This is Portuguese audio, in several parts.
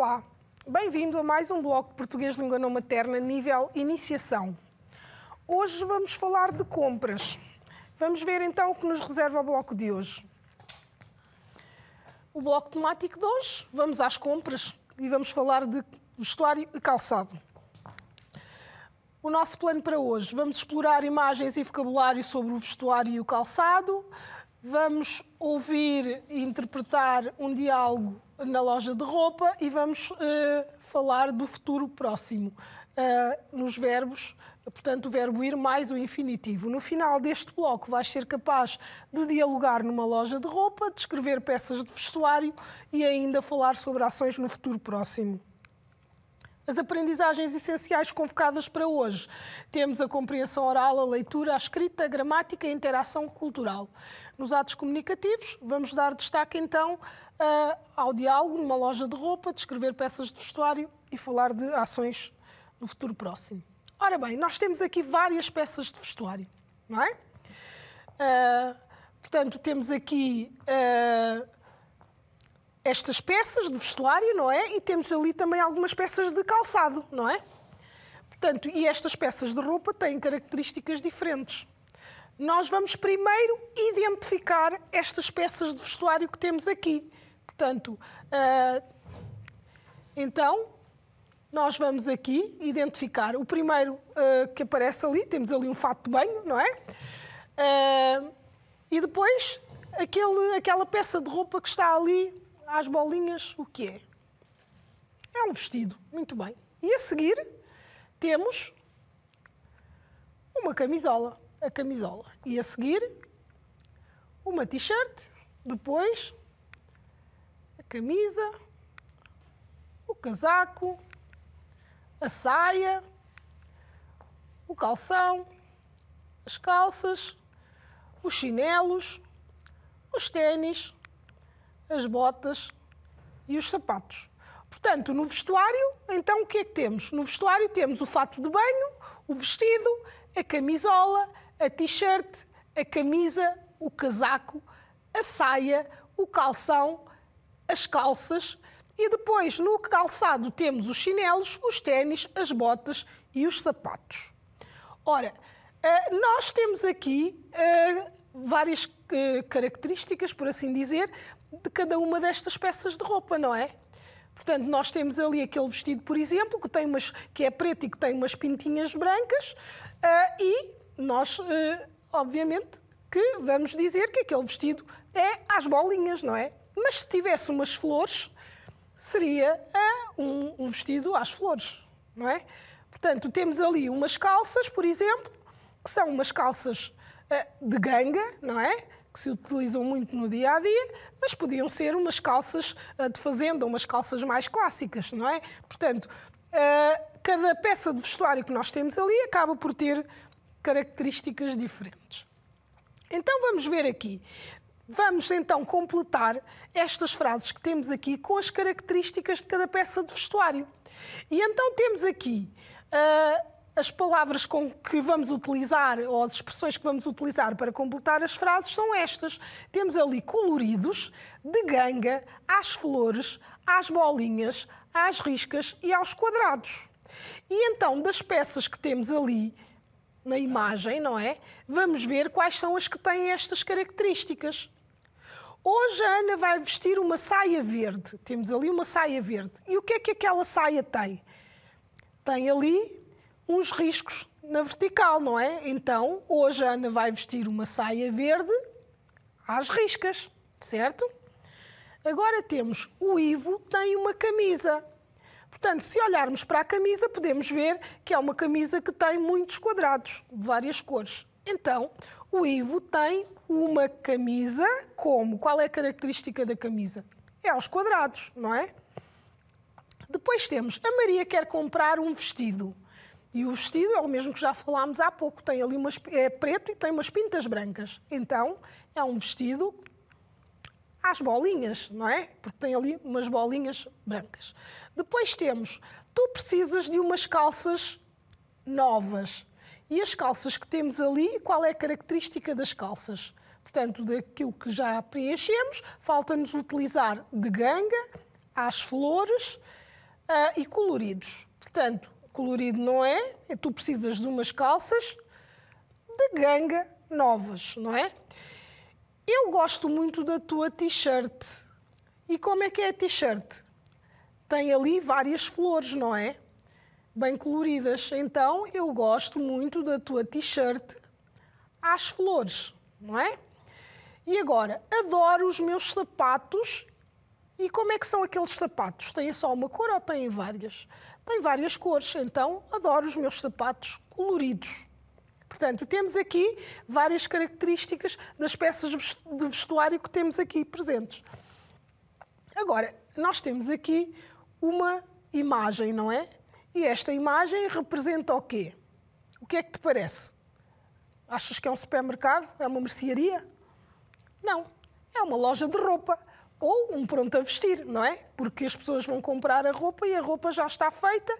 Olá, bem-vindo a mais um bloco de Português de Língua Não Materna, nível Iniciação. Hoje vamos falar de compras. Vamos ver então o que nos reserva o bloco de hoje. O bloco temático de hoje, vamos às compras e vamos falar de vestuário e calçado. O nosso plano para hoje, vamos explorar imagens e vocabulário sobre o vestuário e o calçado, vamos ouvir e interpretar um diálogo na loja de roupa e vamos falar do futuro próximo, nos verbos, portanto o verbo ir mais o infinitivo. No final deste bloco vais ser capaz de dialogar numa loja de roupa, descrever peças de vestuário e ainda falar sobre ações no futuro próximo. As aprendizagens essenciais convocadas para hoje. Temos a compreensão oral, a leitura, a escrita, a gramática e a interação cultural. Nos atos comunicativos, vamos dar destaque então ao diálogo numa loja de roupa, descrever peças de vestuário e falar de ações no futuro próximo. Ora bem, nós temos aqui várias peças de vestuário, não é? Portanto, temos aqui estas peças de vestuário, não é? E temos ali também algumas peças de calçado, não é? Portanto, e estas peças de roupa têm características diferentes. Nós vamos primeiro identificar estas peças de vestuário que temos aqui. Portanto, então, nós vamos aqui identificar o primeiro que aparece ali, temos ali um fato de banho, não é? E depois, aquela peça de roupa que está ali, às bolinhas, o que é? É um vestido, muito bem. E a seguir, temos uma camisola, a camisola. E a seguir, uma t-shirt, depois a camisa, o casaco, a saia, o calção, as calças, os chinelos, os ténis, as botas e os sapatos. Portanto, no vestuário, então o que é que temos? No vestuário temos o fato de banho, o vestido, a camisola, a t-shirt, a camisa, o casaco, a saia, o calção, as calças e depois no calçado temos os chinelos, os ténis, as botas e os sapatos. Ora, nós temos aqui várias características, por assim dizer, de cada uma destas peças de roupa, não é? Portanto, nós temos ali aquele vestido, por exemplo, que é preto e que tem umas pintinhas brancas e nós, obviamente, que vamos dizer que aquele vestido é às bolinhas, não é? Mas se tivesse umas flores, seria um vestido às flores, não é? Portanto, temos ali umas calças, por exemplo, que são umas calças de ganga, não é? Que se utilizam muito no dia-a-dia, mas podiam ser umas calças de fazenda, umas calças mais clássicas, não é? Portanto, cada peça de vestuário que nós temos ali acaba por ter características diferentes. Então, vamos ver aqui. Vamos, então, completar estas frases que temos aqui com as características de cada peça de vestuário. E então temos aqui as palavras com que vamos utilizar, ou as expressões que vamos utilizar para completar as frases são estas. Temos ali coloridos, de ganga, às flores, às bolinhas, às riscas e aos quadrados. E então, das peças que temos ali na imagem, não é? Vamos ver quais são as que têm estas características. Hoje a Ana vai vestir uma saia verde. Temos ali uma saia verde. E o que é que aquela saia tem? Tem ali uns riscos na vertical, não é? Então, hoje a Ana vai vestir uma saia verde às riscas, certo? Agora temos o Ivo tem uma camisa. Portanto, se olharmos para a camisa, podemos ver que é uma camisa que tem muitos quadrados, de várias cores. Então, o Ivo tem uma camisa como? Qual é a característica da camisa? É aos quadrados, não é? Depois temos, a Maria quer comprar um vestido. E o vestido é o mesmo que já falámos há pouco. Tem ali é preto e tem umas pintas brancas. Então, é um vestido às bolinhas, não é? Porque tem ali umas bolinhas brancas. Depois temos, tu precisas de umas calças novas. E as calças que temos ali, qual é a característica das calças? Portanto, daquilo que já preenchemos, falta-nos utilizar de ganga, às flores, e coloridos. Portanto, colorido não é? Tu precisas de umas calças de ganga novas, não é? Eu gosto muito da tua t-shirt. E como é que é a t-shirt? Tem ali várias flores, não é? Bem coloridas. Então, eu gosto muito da tua t-shirt às flores, não é? E agora, adoro os meus sapatos. E como é que são aqueles sapatos? Têm só uma cor ou têm várias? Têm várias cores, então adoro os meus sapatos coloridos. Portanto, temos aqui várias características das peças de vestuário que temos aqui presentes. Agora, nós temos aqui uma imagem, não é? E esta imagem representa o quê? O que é que te parece? Achas que é um supermercado? É uma mercearia? Não, é uma loja de roupa. Ou um pronto a vestir, não é? Porque as pessoas vão comprar a roupa e a roupa já está feita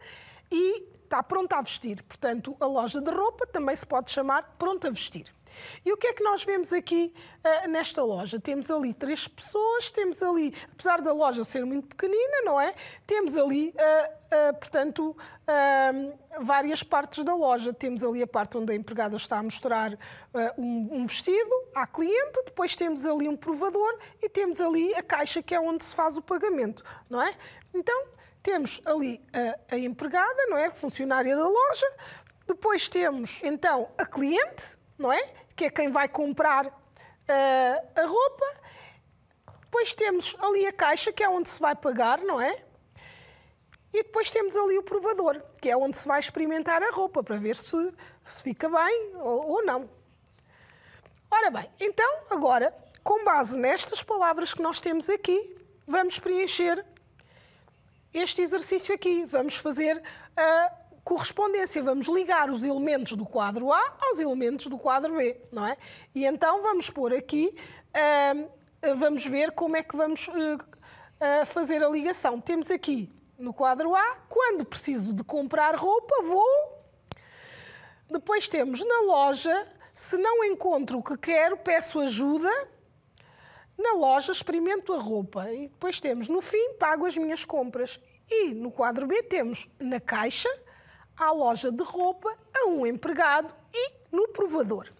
e está pronta a vestir. Portanto, a loja de roupa também se pode chamar pronto a vestir. E o que é que nós vemos aqui nesta loja? Temos ali 3 pessoas, temos ali, apesar da loja ser muito pequenina, não é? Temos ali, portanto, várias partes da loja. Temos ali a parte onde a empregada está a mostrar um vestido à cliente, depois temos ali um provador e temos ali a caixa, que é onde se faz o pagamento, não é? Então, temos ali a empregada, não é? Funcionária da loja. Depois temos, então, a cliente, não é? Que é quem vai comprar a roupa. Depois temos ali a caixa, que é onde se vai pagar, não é? E depois temos ali o provador, que é onde se vai experimentar a roupa, para ver se fica bem ou não. Ora bem, então, agora, com base nestas palavras que nós temos aqui, vamos preencher este exercício aqui. Vamos fazer a correspondência, vamos ligar os elementos do quadro A aos elementos do quadro B, não é? E então vamos pôr aqui, vamos ver como é que vamos fazer a ligação. Temos aqui no quadro A, quando preciso de comprar roupa, vou. Depois temos na loja, se não encontro o que quero, peço ajuda. Na loja, experimento a roupa. E depois temos, no fim, pago as minhas compras. E no quadro B temos na caixa, à loja de roupa, a um empregado e no provador.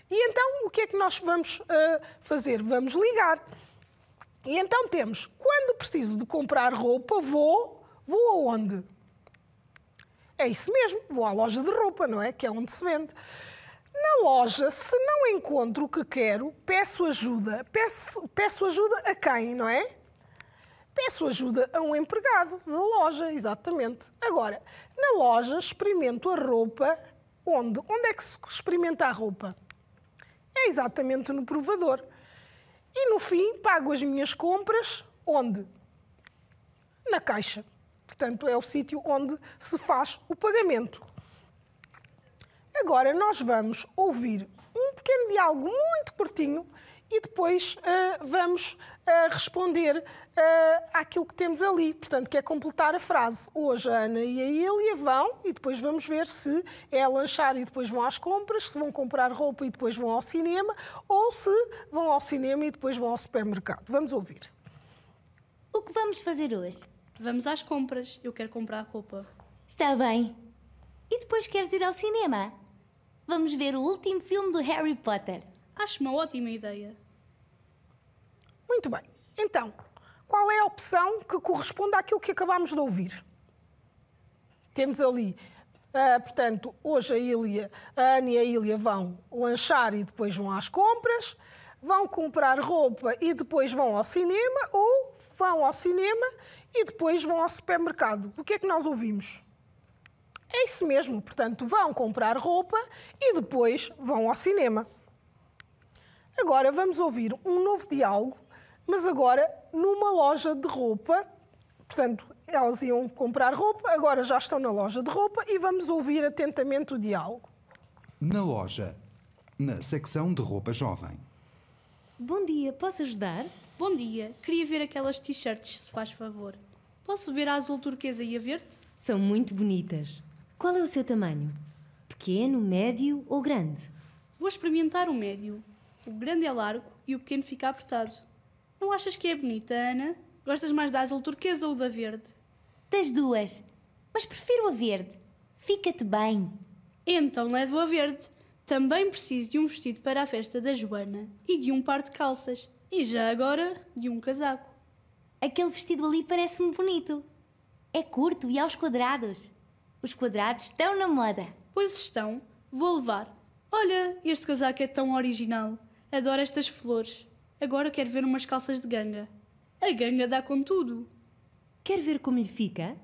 E então, o que é que nós vamos fazer? Vamos ligar. E então temos, quando preciso de comprar roupa, vou aonde? É isso mesmo, vou à loja de roupa, não é? Que é onde se vende. Na loja, se não encontro o que quero, peço ajuda. Peço ajuda a quem, não é? Peço ajuda a um empregado da loja, exatamente. Agora, na loja, experimento a roupa. Onde? Onde é que se experimenta a roupa? É exatamente no provador. E, no fim, pago as minhas compras. Onde? Na caixa. Portanto, é o sítio onde se faz o pagamento. Agora nós vamos ouvir um pequeno diálogo muito curtinho e depois vamos responder àquilo que temos ali. Portanto, que é completar a frase. Hoje a Ana e a Ilha vão e depois vamos ver se é lanchar e depois vão às compras, se vão comprar roupa e depois vão ao cinema ou se vão ao cinema e depois vão ao supermercado. Vamos ouvir. O que vamos fazer hoje? Vamos às compras. Eu quero comprar roupa. Está bem. E depois queres ir ao cinema? Vamos ver o último filme do Harry Potter. Acho uma ótima ideia. Muito bem. Então, qual é a opção que corresponde àquilo que acabámos de ouvir? Temos ali, portanto, hoje a Ana e a Ilha vão lanchar e depois vão às compras, vão comprar roupa e depois vão ao cinema, ou vão ao cinema e depois vão ao supermercado. O que é que nós ouvimos? É isso mesmo, portanto, vão comprar roupa e depois vão ao cinema. Agora vamos ouvir um novo diálogo, mas agora numa loja de roupa. Portanto, elas iam comprar roupa, agora já estão na loja de roupa e vamos ouvir atentamente o diálogo. Na loja, na secção de roupa jovem. Bom dia, posso ajudar? Bom dia. Queria ver aquelas t-shirts, se faz favor. Posso ver a azul turquesa e a verde? São muito bonitas. Qual é o seu tamanho? Pequeno, médio ou grande? Vou experimentar o médio. O grande é largo e o pequeno fica apertado. Não achas que é bonita, Ana? Gostas mais da azul turquesa ou da verde? Das duas, mas prefiro a verde. Fica-te bem. Então levo a verde. Também preciso de um vestido para a festa da Joana e de um par de calças. E já agora, de um casaco. Aquele vestido ali parece-me bonito. É curto e aos quadrados. Os quadrados estão na moda. Pois estão, vou levar. Olha, este casaco é tão original. Adoro estas flores. Agora quero ver umas calças de ganga. A ganga dá com tudo. Quer ver como lhe fica?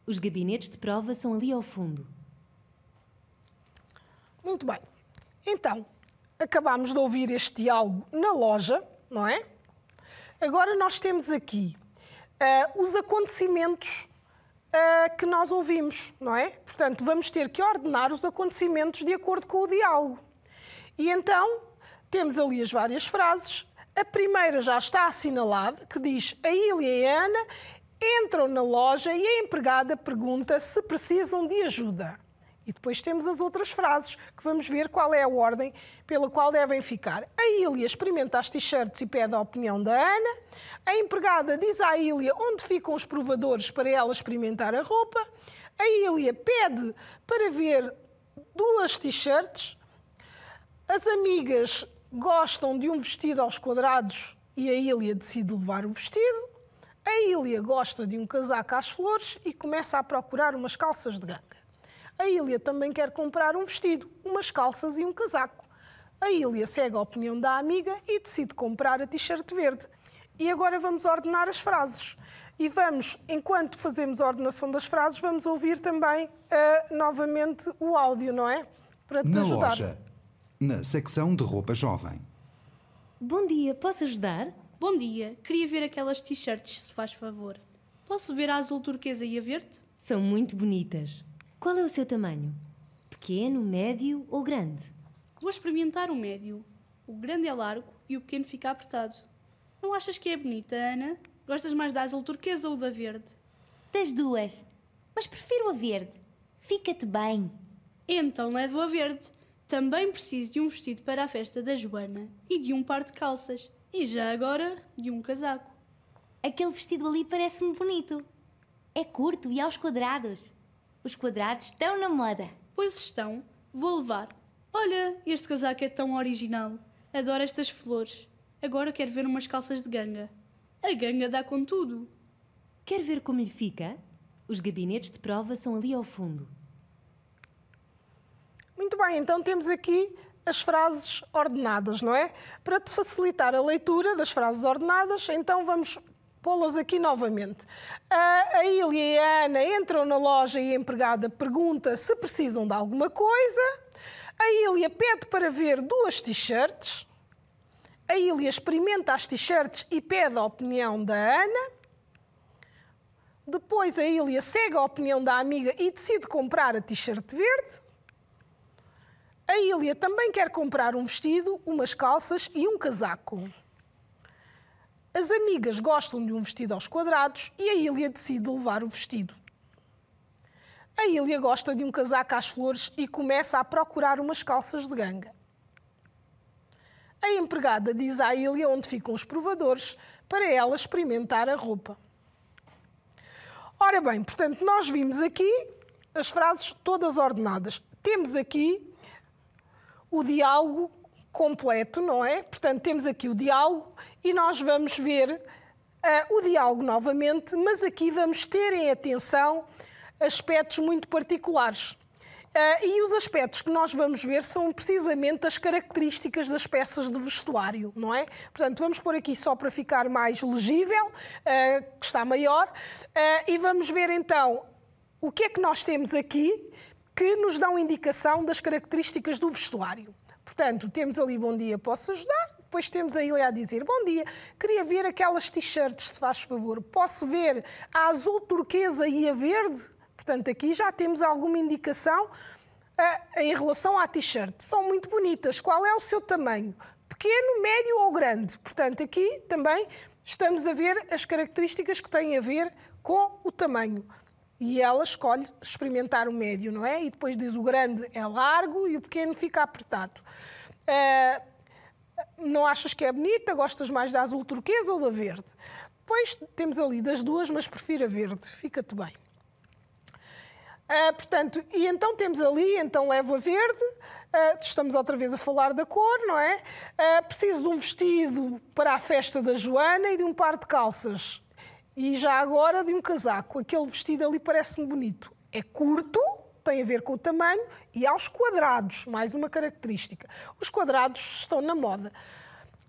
Os gabinetes de prova são ali ao fundo. Muito bem. Então, acabámos de ouvir este diálogo na loja, não é? Agora nós temos aqui os acontecimentos que nós ouvimos, não é? Portanto, vamos ter que ordenar os acontecimentos de acordo com o diálogo. E então, temos ali as várias frases. A primeira já está assinalada, que diz: a Ilha e a Ana entram na loja e a empregada pergunta se precisam de ajuda. E depois temos as outras frases, que vamos ver qual é a ordem pela qual devem ficar. A Ilha experimenta as t-shirts e pede a opinião da Ana. A empregada diz à Ilha onde ficam os provadores para ela experimentar a roupa. A Ilha pede para ver 2 t-shirts. As amigas gostam de um vestido aos quadrados e a Ilha decide levar o vestido. A Ilha gosta de um casaco às flores e começa a procurar umas calças de ganga. A Ilha também quer comprar um vestido, umas calças e um casaco. A Ilha segue a opinião da amiga e decide comprar a t-shirt verde. E agora vamos ordenar as frases. E vamos, enquanto fazemos a ordenação das frases, vamos ouvir também novamente o áudio, não é? Para te Na ajudar. loja, na secção de roupa jovem. Bom dia, posso ajudar? Bom dia, queria ver aquelas t-shirts, se faz favor. Posso ver a azul turquesa e a verde? São muito bonitas. Qual é o seu tamanho? Pequeno, médio ou grande? Vou experimentar o médio. O grande é largo e o pequeno fica apertado. Não achas que é bonita, Ana? Gostas mais da azul turquesa ou da verde? Das duas, mas prefiro a verde. Fica-te bem. Então levo a verde. Também preciso de um vestido para a festa da Joana e de um par de calças. E já agora, de um casaco. Aquele vestido ali parece-me bonito. É curto e aos quadrados. Os quadrados estão na moda. Pois estão, vou levar. Olha, este casaco é tão original. Adoro estas flores. Agora quero ver umas calças de ganga. A ganga dá com tudo. Quer ver como lhe fica? Os gabinetes de prova são ali ao fundo. Muito bem, então temos aqui as frases ordenadas, não é? Para te facilitar a leitura das frases ordenadas, então vamos pô-las aqui novamente. A Ilha e a Ana entram na loja e a empregada pergunta se precisam de alguma coisa. A Ilha pede para ver 2 t-shirts. A Ilha experimenta as t-shirts e pede a opinião da Ana. Depois a Ilha segue a opinião da amiga e decide comprar a t-shirt verde. A Ilha também quer comprar um vestido, umas calças e um casaco. As amigas gostam de um vestido aos quadrados e a Ilha decide levar o vestido. A Ilha gosta de um casaco às flores e começa a procurar umas calças de ganga. A empregada diz à Ilha onde ficam os provadores para ela experimentar a roupa. Ora bem, portanto, nós vimos aqui as frases todas ordenadas. Temos aqui o diálogo completo, não é? Portanto, temos aqui o diálogo e nós vamos ver o diálogo novamente, mas aqui vamos ter em atenção aspectos muito particulares. E os aspectos que nós vamos ver são precisamente as características das peças de vestuário, não é? Portanto, vamos pôr aqui só para ficar mais legível, que está maior, e vamos ver então o que é que nós temos aqui que nos dão indicação das características do vestuário. Portanto, temos ali bom dia, posso ajudar? Depois temos a Ilha a dizer bom dia, queria ver aquelas t-shirts, se faz favor. Posso ver a azul turquesa e a verde? Portanto, aqui já temos alguma indicação em relação à t-shirt. São muito bonitas. Qual é o seu tamanho? Pequeno, médio ou grande? Portanto, aqui também estamos a ver as características que têm a ver com o tamanho. E ela escolhe experimentar o médio, não é? E depois diz o grande é largo e o pequeno fica apertado. Não achas que é bonita? Gostas mais da azul turquesa ou da verde? Depois temos ali das duas, mas prefiro a verde. Fica-te bem. Portanto, e então temos ali, então levo a verde, estamos outra vez a falar da cor, não é? Preciso de um vestido para a festa da Joana e de um par de calças. E já agora de um casaco. Aquele vestido ali parece-me bonito. É curto, tem a ver com o tamanho, e aos quadrados, mais uma característica. Os quadrados estão na moda.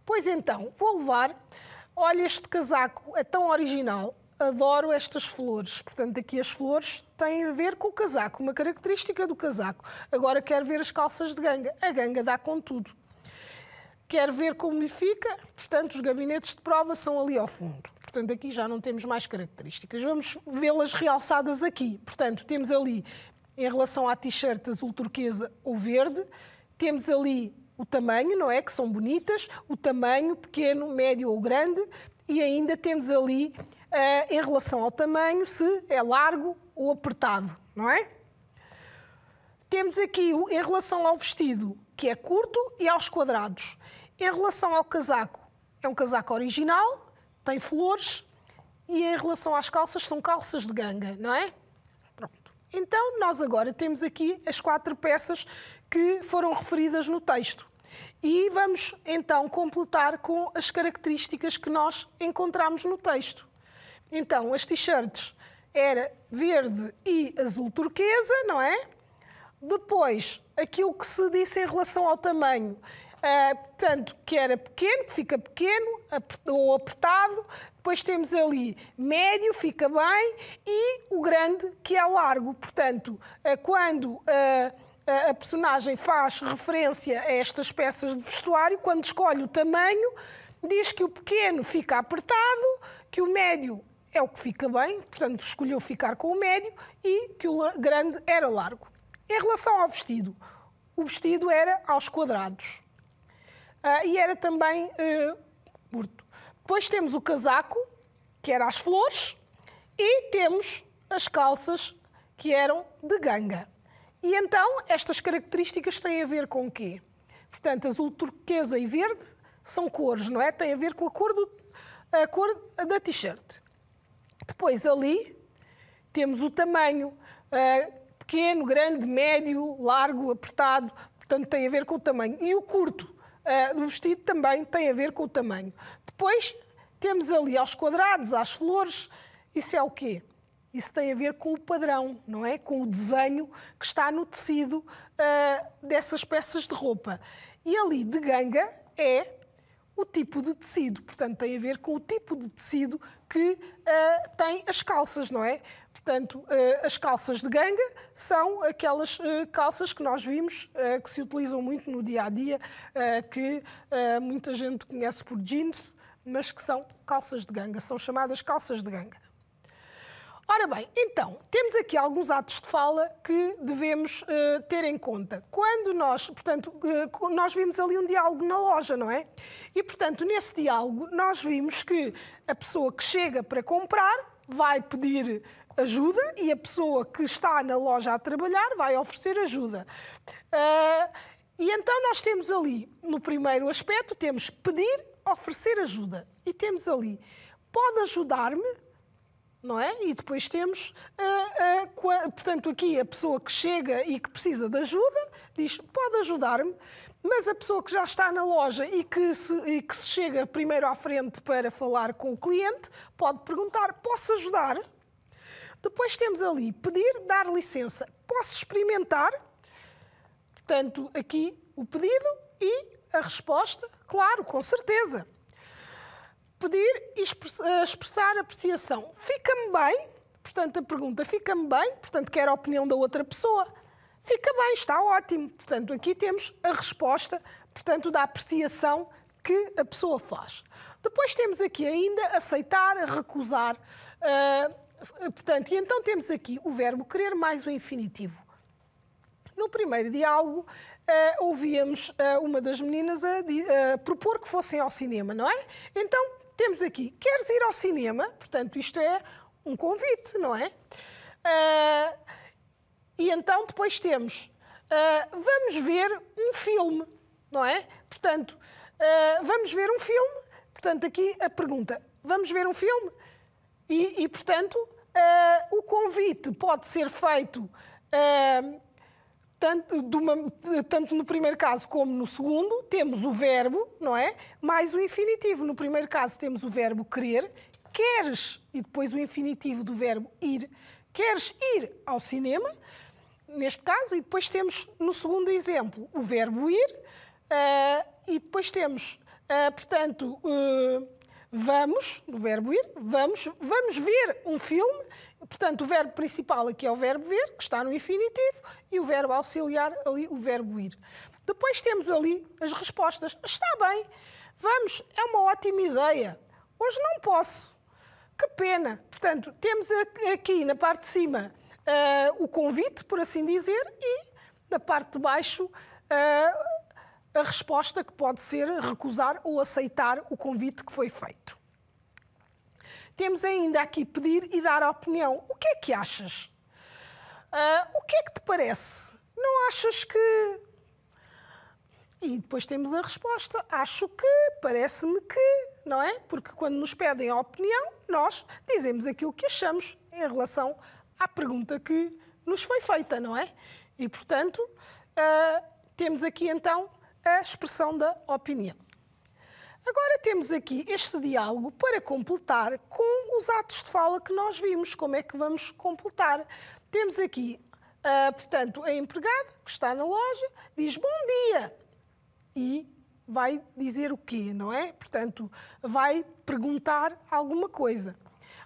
Pois então, vou levar... Olha, este casaco é tão original. Adoro estas flores. Portanto, aqui as flores têm a ver com o casaco, uma característica do casaco. Agora quero ver as calças de ganga. A ganga dá com tudo. Quero ver como lhe fica. Portanto, os gabinetes de prova são ali ao fundo. Portanto, aqui já não temos mais características. Vamos vê-las realçadas aqui. Portanto, temos ali, em relação à t-shirt azul turquesa ou verde, temos ali o tamanho, não é? Que são bonitas. O tamanho, pequeno, médio ou grande. E ainda temos ali, em relação ao tamanho, se é largo ou apertado, não é? Temos aqui, em relação ao vestido, que é curto e aos quadrados. Em relação ao casaco, é um casaco original, tem flores. E em relação às calças, são calças de ganga, não é? Pronto. Então, nós agora temos aqui as 4 peças que foram referidas no texto. E vamos, então, completar com as características que nós encontramos no texto. Então, as t-shirts era verde e azul turquesa, não é? Depois, aquilo que se disse em relação ao tamanho, portanto, que era pequeno, que fica pequeno, ou apertado. Depois temos ali médio, fica bem, e o grande, que é largo. Portanto, quando... a personagem faz referência a estas peças de vestuário, quando escolhe o tamanho, diz que o pequeno fica apertado, que o médio é o que fica bem, portanto escolheu ficar com o médio, e que o grande era largo. Em relação ao vestido, o vestido era aos quadrados e era também curto. Depois temos o casaco, que era às flores, e temos as calças, que eram de ganga. E então, estas características têm a ver com o quê? Portanto, azul turquesa e verde são cores, não é? Tem a ver com a cor da t-shirt. Depois, ali, temos o tamanho pequeno, grande, médio, largo, apertado. Portanto, tem a ver com o tamanho. E o curto do vestido também tem a ver com o tamanho. Depois, temos ali aos quadrados, às flores. Isso é o quê? Isso tem a ver com o padrão, não é? Com o desenho que está no tecido dessas peças de roupa. E ali de ganga é o tipo de tecido. Portanto, tem a ver com o tipo de tecido que tem as calças, não é? Portanto, as calças de ganga são aquelas calças que nós vimos, que se utilizam muito no dia-a-dia, que muita gente conhece por jeans, mas que são calças de ganga, são chamadas calças de ganga. Ora bem, então, temos aqui alguns atos de fala que devemos ter em conta. Quando nós, portanto, nós vimos ali um diálogo na loja, não é? E, portanto, nesse diálogo nós vimos que a pessoa que chega para comprar vai pedir ajuda e a pessoa que está na loja a trabalhar vai oferecer ajuda. E então nós temos ali, no primeiro aspecto, temos pedir, oferecer ajuda. E temos ali, pode ajudar-me? Não é? E depois temos, portanto, aqui a pessoa que chega e que precisa de ajuda diz, pode ajudar-me, mas a pessoa que já está na loja e que se chega primeiro à frente para falar com o cliente pode perguntar, posso ajudar? Depois temos ali, pedir, dar licença, posso experimentar? Portanto, aqui o pedido e a resposta, claro, com certeza. Pedir e expressar apreciação. Fica-me bem, portanto, a pergunta fica-me bem, portanto, quer a opinião da outra pessoa. Fica bem, está ótimo. Portanto, aqui temos a resposta, portanto, da apreciação que a pessoa faz. Depois temos aqui ainda aceitar, recusar. Portanto, e então temos aqui o verbo querer mais o infinitivo. No primeiro diálogo, ouvíamos uma das meninas a propor que fossem ao cinema, não é? Então, temos aqui, queres ir ao cinema? Portanto, isto é um convite, não é? E então depois temos, vamos ver um filme, não é? Portanto, vamos ver um filme. Portanto, aqui a pergunta, vamos ver um filme? E portanto, o convite pode ser feito tanto no primeiro caso como no segundo, temos o verbo, não é? Mais o infinitivo. No primeiro caso temos o verbo querer, queres, e depois o infinitivo do verbo ir, queres ir ao cinema, neste caso, e depois temos no segundo exemplo o verbo ir, e depois temos, portanto, vamos, o verbo ir, vamos ver um filme, portanto, o verbo principal aqui é o verbo ver, que está no infinitivo, e o verbo auxiliar ali, o verbo ir. Depois temos ali as respostas. Está bem, vamos, é uma ótima ideia. Hoje não posso. Que pena. Portanto, temos aqui na parte de cima o convite, por assim dizer, e na parte de baixo a resposta, que pode ser recusar ou aceitar o convite que foi feito. Temos ainda aqui pedir e dar opinião. O que é que achas? O que é que te parece? Não achas que... E depois temos a resposta. Acho que, parece-me que, não é? Porque quando nos pedem a opinião, nós dizemos aquilo que achamos em relação à pergunta que nos foi feita, não é? E, portanto, temos aqui então a expressão da opinião. Agora temos aqui este diálogo para completar com os atos de fala que nós vimos. Como é que vamos completar? Temos aqui, portanto, a empregada que está na loja, diz bom dia e vai dizer o quê, não é? Portanto, vai perguntar alguma coisa.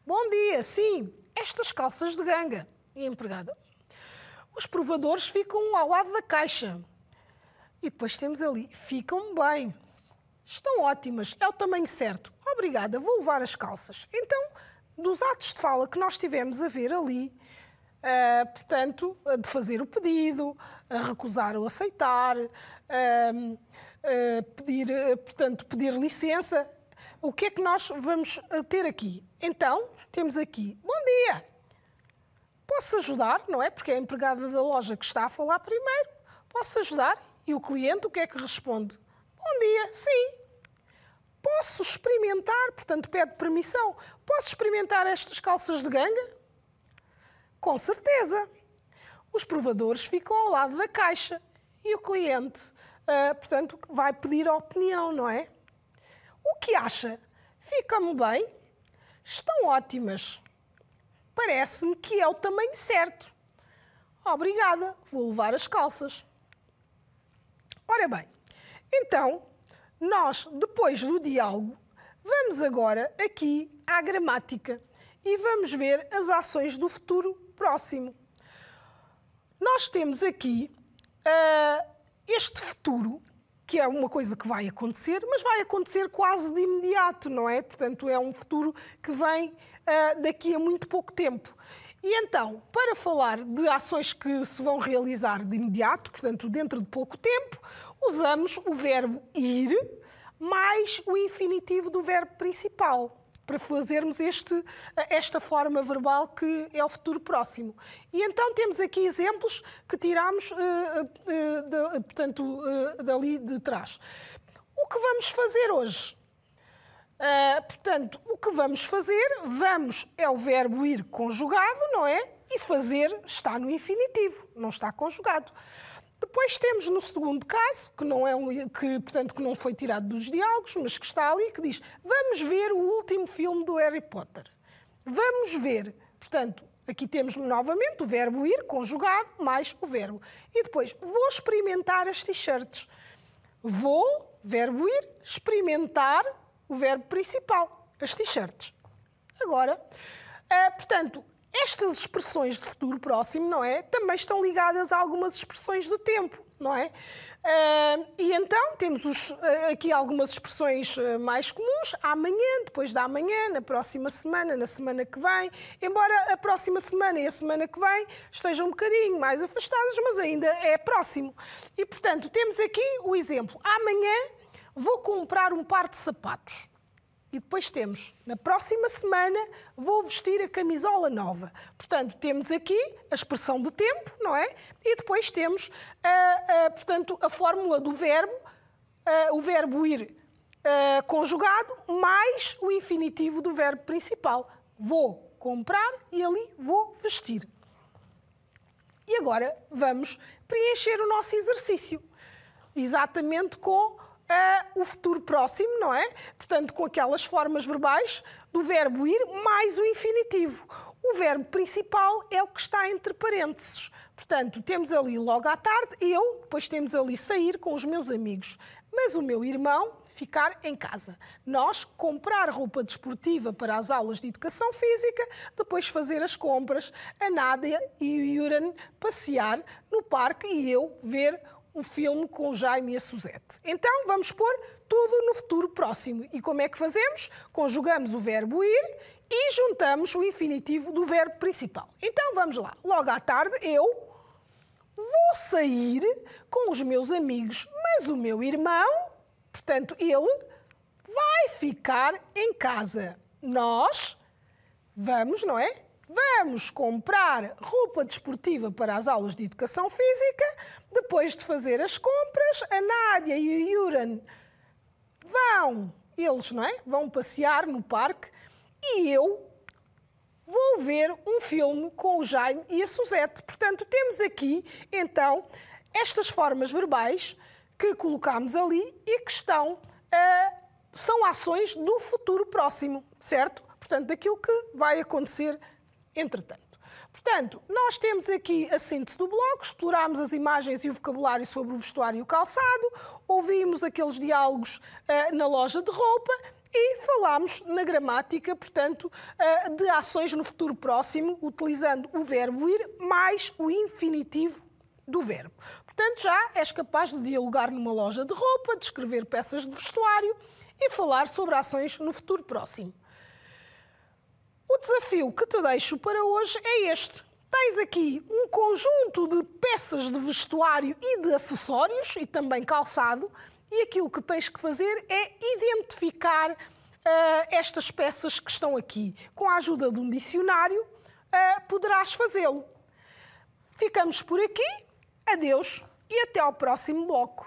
Bom dia, sim, estas calças de ganga. E a empregada. Os provadores ficam ao lado da caixa. E depois temos ali, ficam bem. Estão ótimas, é o tamanho certo. Obrigada, vou levar as calças. Então, dos atos de fala que nós tivemos a ver ali, portanto, de fazer o pedido, recusar ou aceitar, pedir licença, o que é que nós vamos ter aqui? Então, temos aqui, bom dia, posso ajudar, não é? Porque é a empregada da loja que está a falar primeiro, posso ajudar? E o cliente o que é que responde? Bom dia, sim. Posso experimentar, portanto pede permissão, posso experimentar estas calças de ganga? Com certeza. Os provadores ficam ao lado da caixa e o cliente, portanto, vai pedir a opinião, não é? O que acha? Ficam-me bem? Estão ótimas. Parece-me que é o tamanho certo. Obrigada, vou levar as calças. Ora bem, então, nós, depois do diálogo, vamos agora aqui à gramática e vamos ver as ações do futuro próximo. Nós temos aqui este futuro, que é uma coisa que vai acontecer, mas vai acontecer quase de imediato, não é? Portanto, é um futuro que vem daqui a muito pouco tempo. E então, para falar de ações que se vão realizar de imediato, portanto, dentro de pouco tempo, usamos o verbo ir mais o infinitivo do verbo principal, para fazermos esta forma verbal que é o futuro próximo. E então temos aqui exemplos que tiramos, portanto, dali de trás. O que vamos fazer hoje? Portanto, o que vamos fazer, vamos é o verbo ir conjugado, não é? E fazer está no infinitivo, não está conjugado. Depois temos no segundo caso, que não é portanto, que não foi tirado dos diálogos, mas que está ali, que diz: vamos ver o último filme do Harry Potter. Vamos ver. Portanto, aqui temos novamente o verbo ir conjugado mais o verbo. E depois, vou experimentar as t-shirts. Vou, verbo ir, experimentar o verbo principal, as t-shirts. Agora, portanto, estas expressões de futuro próximo, não é? Também estão ligadas a algumas expressões de tempo, não é? E então temos aqui algumas expressões mais comuns, amanhã, depois da amanhã, na próxima semana, na semana que vem, embora a próxima semana e a semana que vem estejam um bocadinho mais afastadas, mas ainda é próximo. E, portanto, temos aqui o exemplo. Amanhã vou comprar um par de sapatos. E depois temos, na próxima semana, vou vestir a camisola nova. Portanto, temos aqui a expressão de tempo, não é? E depois temos, portanto, a fórmula do verbo, o verbo ir conjugado, mais o infinitivo do verbo principal. Vou comprar e ali vou vestir. E agora vamos preencher o nosso exercício, exatamente com o futuro próximo, não é? Portanto, com aquelas formas verbais do verbo ir mais o infinitivo. O verbo principal é o que está entre parênteses. Portanto, temos ali logo à tarde, eu, depois temos ali sair com os meus amigos. Mas o meu irmão ficar em casa. Nós comprar roupa desportiva para as aulas de educação física, depois fazer as compras, a Nádia e o Yuran passear no parque e eu ver um filme com o Jaime e a Suzete. Então, vamos pôr tudo no futuro próximo. E como é que fazemos? Conjugamos o verbo ir e juntamos o infinitivo do verbo principal. Então, vamos lá. Logo à tarde, eu vou sair com os meus amigos, mas o meu irmão, portanto, ele vai ficar em casa. Nós vamos, não é? Vamos comprar roupa desportiva para as aulas de educação física. Depois de fazer as compras, a Nádia e o Yuran vão passear no parque e eu vou ver um filme com o Jaime e a Suzete. Portanto, temos aqui, então, estas formas verbais que colocámos ali e que são ações do futuro próximo, certo? Portanto, daquilo que vai acontecer entretanto. Portanto, nós temos aqui a síntese do bloco, explorámos as imagens e o vocabulário sobre o vestuário e o calçado, ouvimos aqueles diálogos na loja de roupa e falámos na gramática, portanto, de ações no futuro próximo, utilizando o verbo ir mais o infinitivo do verbo. Portanto, já és capaz de dialogar numa loja de roupa, descrever peças de vestuário e falar sobre ações no futuro próximo. O desafio que te deixo para hoje é este. Tens aqui um conjunto de peças de vestuário e de acessórios, e também calçado, e aquilo que tens que fazer é identificar estas peças que estão aqui. Com a ajuda de um dicionário, poderás fazê-lo. Ficamos por aqui. Adeus e até ao próximo bloco.